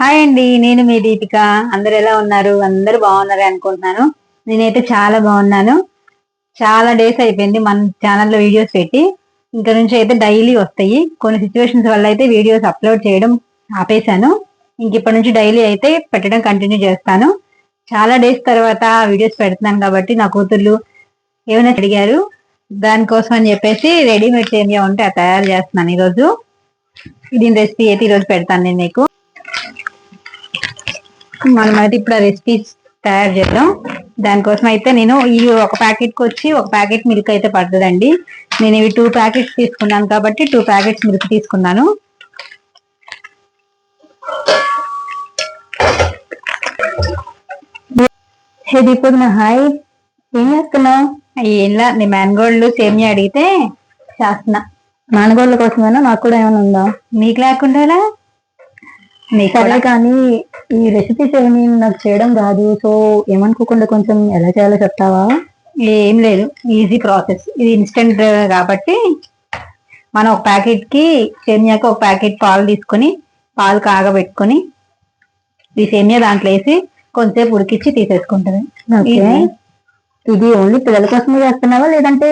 Hi అండి, నేను మీ దీపిక. అందరు ఎలా ఉన్నారు? అందరు బాగున్నారు అనుకుంటున్నాను. నేనైతే చాలా బాగున్నాను. చాలా డేస్ అయిపోయింది మన ఛానల్లో వీడియోస్ పెట్టి. ఇంకా నుంచి అయితే డైలీ వస్తాయి. కొన్ని సిచ్యువేషన్స్ వల్ల అయితే వీడియోస్ అప్లోడ్ చేయడం ఆపేశాను. ఇంక ఇప్పటి నుంచి డైలీ అయితే పెట్టడం కంటిన్యూ చేస్తాను. చాలా డేస్ తర్వాత వీడియోస్ పెడుతున్నాను కాబట్టి నా కూతుర్లు ఏమైనా అడిగారు. దానికోసం అని చెప్పేసి రెడీమేడ్ సేమియా ఉంటే అది తయారు చేస్తున్నాను ఈరోజు. దీని రెసిపీ అయితే ఈరోజు పెడతాను నేను మీకు. మనమైతే ఇప్పుడు ఆ రెసిపీస్ తయారు చేద్దాం. దానికోసం అయితే నేను ఈ ఒక ప్యాకెట్ కి వచ్చి ఒక ప్యాకెట్ మిల్క్ అయితే పడుతుందండి. నేను ఇవి 2 ప్యాకెట్స్ తీసుకున్నాను కాబట్టి 2 ప్యాకెట్స్ మిల్క్ తీసుకున్నాను. దీపొద్దున హాయ్, ఏం చేస్తున్నావు? ఏంలా నీ మ్యాన్గోల్డ్ సేమియా అడిగితే చేస్తున్నా. మ్యాన్గోల్డ్ కోసమేనా? నాకు కూడా ఏమైనా ఉందా? నీకు లేకుండా సరే, కానీ ఈ రెసిపీస్ ఏమి నాకు చేయడం రాదు. సో ఏమనుకోకుండా కొంచెం ఎలా చేయాలో చెప్తావా? ఏం లేదు, ఈజీ ప్రాసెస్. ఇది ఇన్స్టెంట్ కాబట్టి మనం ఒక ప్యాకెట్ కి సేమియాకి ఒక ప్యాకెట్ పాలు తీసుకొని పాలు కాగబెట్టుకొని ఈ సేమియా దాంట్లో వేసి కొంతసేపు ఉడికిచ్చి తీసేసుకుంటుంది. ఇది ఓన్లీ పిల్లల కోసమే చేస్తున్నావా, లేదంటే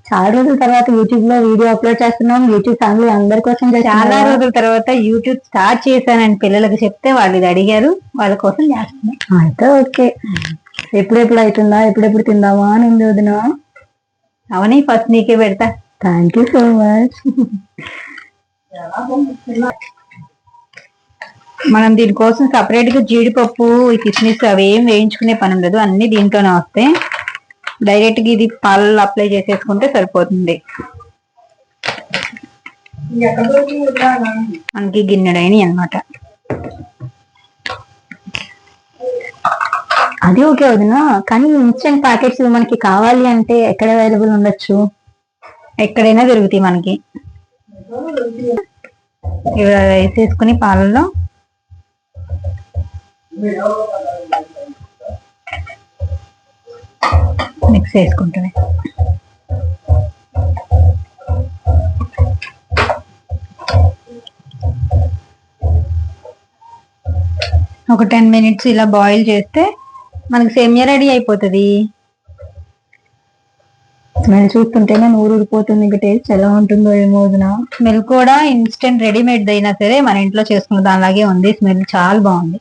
చాలా రోజుల తర్వాత యూట్యూబ్ లో వీడియో అప్లోడ్ చేస్తున్నాం? యూట్యూబ్ ఫ్యామిలీ అందరి కోసం చాలా రోజుల తర్వాత యూట్యూబ్ స్టార్ట్ చేశానని పిల్లలకు చెప్తే వాళ్ళు ఇది అడిగారు, వాళ్ళ కోసం చేస్తున్నాం. అయితే ఓకే. ఎప్పుడెప్పుడు అవుతుందా, ఎప్పుడెప్పుడు తిందామా అని ఉంది వదిన. అవని ఫస్ట్ నీకే పెడతా. Thank you so much. మనం దీనికోసం సపరేట్ గా జీడిపప్పు, కిస్మిస్ అవి ఏం వేయించుకునే పని ఉండదు, అన్ని దీంట్లోనే వస్తాయి. డైరెక్ట్ గా ఇది పాలలో అప్లై చేసేసుకుంటే సరిపోతుంది. మనకి గిన్నెడైన అనమాట. అది ఓకే వదిన, కానీ ఇన్స్టెంట్ ప్యాకెట్స్ మనకి కావాలి అంటే ఎక్కడ అవైలబుల్ ఉండొచ్చు? ఎక్కడైనా దొరుకుతాయి మనకి. ఇవి వేసేసుకుని పాలలో మిక్స్ చేసుకుంటుంది. ఒక 10 minutes ఇలా బాయిల్ చేస్తే మనకి సేమియా రెడీ అయిపోతుంది. స్మెల్ చూస్తుంటేనే నూరు ఊరిపోతుంది. ఇంకా టేస్ట్ ఎలా ఉంటుందో ఏమో వదిన. స్మెల్ కూడా ఇన్స్టెంట్ రెడీమేడ్ అయినా సరే మన ఇంట్లో చేసుకున్న దానిలాగే ఉంది. స్మెల్ చాలా బాగుంది.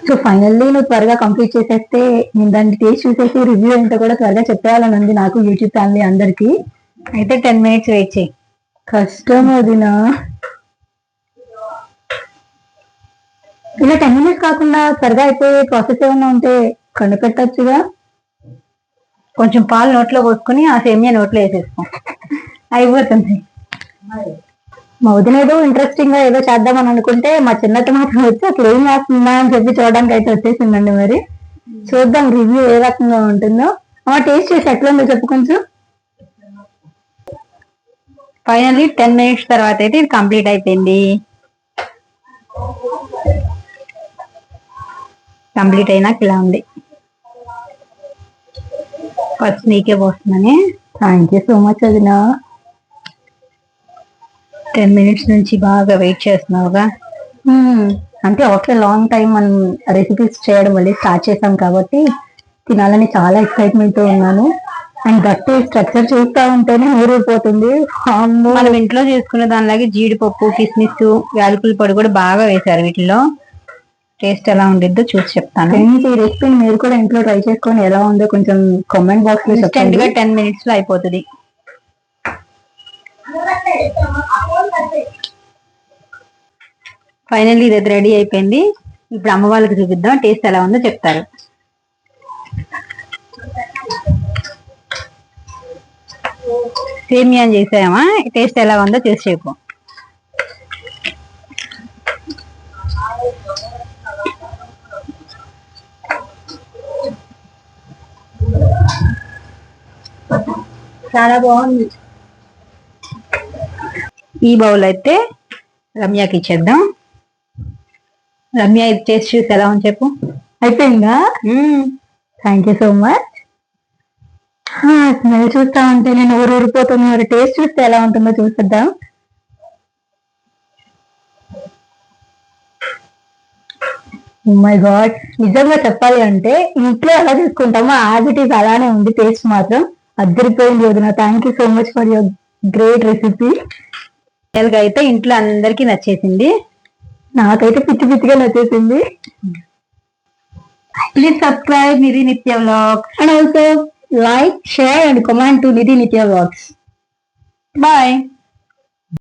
సో ఫైనల్లీ నువ్వు త్వరగా కంప్లీట్ చేసేస్తే నేను దాన్ని టేస్ట్ చూసేసి రివ్యూ ఏంటో కూడా త్వరగా చెప్పాలని ఉంది నాకు, యూట్యూబ్ ఫ్యామిలీ అందరికి. అయితే 10 minutes వెయిట్ చేయి. కష్టం వదినా. ఇలా 10 minutes కాకుండా త్వరగా అయిపోయే ప్రాసెస్ ఏమైనా ఉంటే కనిపెట్టచ్చుగా. కొంచెం పాలు నోట్లో పోసుకుని ఆ సేమియా నోట్లో వేసేసుకో, అయిపోతుంది. మా వదిన ఏదో ఇంట్రెస్టింగ్ గా ఏదో చేద్దామని అనుకుంటే మా చిన్నట్టు మాత్రం వచ్చి అసలు ఏం చేస్తుందా అని చెప్పి చూడడానికి అయితే వచ్చేసిందండి. మరి చూద్దాం రివ్యూ ఏ రకంగా ఉంటుందో. టేస్ట్ చేసి ఎట్లా ఉందో చెప్పు కొంచెం. ఫైనల్లీ 10 minutes తర్వాత అయితే ఇది కంప్లీట్ అయిపోయింది. కంప్లీట్ అయినాక ఇలా ఉంది. ఫస్ట్ నీకే పోస్తుందని. థ్యాంక్ యూ సో మచ్ వదినా. 10 minutes నుంచి బాగా వెయిట్ చేస్తున్నావుగా. అంటే ఆఫ్టర్ లాంగ్ టైం మనం రెసిపీస్ చేయడం వల్ల స్టార్ట్ చేసాం కాబట్టి తినాలని చాలా ఎక్సైట్మెంట్ తో ఉన్నాను. అండ్ గట్టి స్ట్రక్చర్ చూస్తా ఉంటేనే ఊరిపోతుంది. మనం ఇంట్లో చేసుకున్న దానిలాగే జీడిపప్పు, కిస్మిస్, యాలకుల పొడి కూడా బాగా వేశారు వీటిలో. టేస్ట్ ఎలా ఉండిద్దో చూసి చెప్తాను. ఈ రెసిపీని మీరు కూడా ఇంట్లో ట్రై చేసుకొని ఎలా ఉందో కొంచెం కామెంట్ బాక్స్ లో చెప్పండి. 10 minutes లో అయిపోతుంది. ఫైనల్లీ ఇది రెడీ అయిపోయింది. ఇప్పుడు అమ్మ వాళ్ళకి చూపిద్దాం, టేస్ట్ ఎలా ఉందో చెప్తారు. సేమియా చేసామా, టేస్ట్ ఎలా ఉందో చూసి చెప్పు. చాలా బాగుంది. ఈ బౌల్ అయితే రమ్యకి ఇచ్చేద్దాం. రమ్య ఇది టేస్ట్ చూసి ఎలా ఉంది చెప్పు. అయిపోయిందా? Thank you so much. Smell చూస్తా ఉంటే నేను ఊరిపోతుంది. మరి టేస్ట్ చూస్తే ఎలా ఉంటుందో చూసేద్దాం. మై గాడ్, నిజంగా చెప్పాలి అంటే ఇంట్లో ఎలా చేసుకుంటామో యాజ్ ఇట్ ఈస్ అలానే ఉంది. టేస్ట్ మాత్రం అద్దరిపోయింది వదిన. Thank you so much for your great recipe. అయితే ఇంట్లో అందరికి నచ్చేసింది, నాకైతే పిచ్చి పిచ్చిగా నచ్చేసింది. ప్లీజ్ సబ్స్క్రైబ్ నిధి నిత్య vlogs and also like, share and comment to Nidhi Nitya Vlogs. Bye.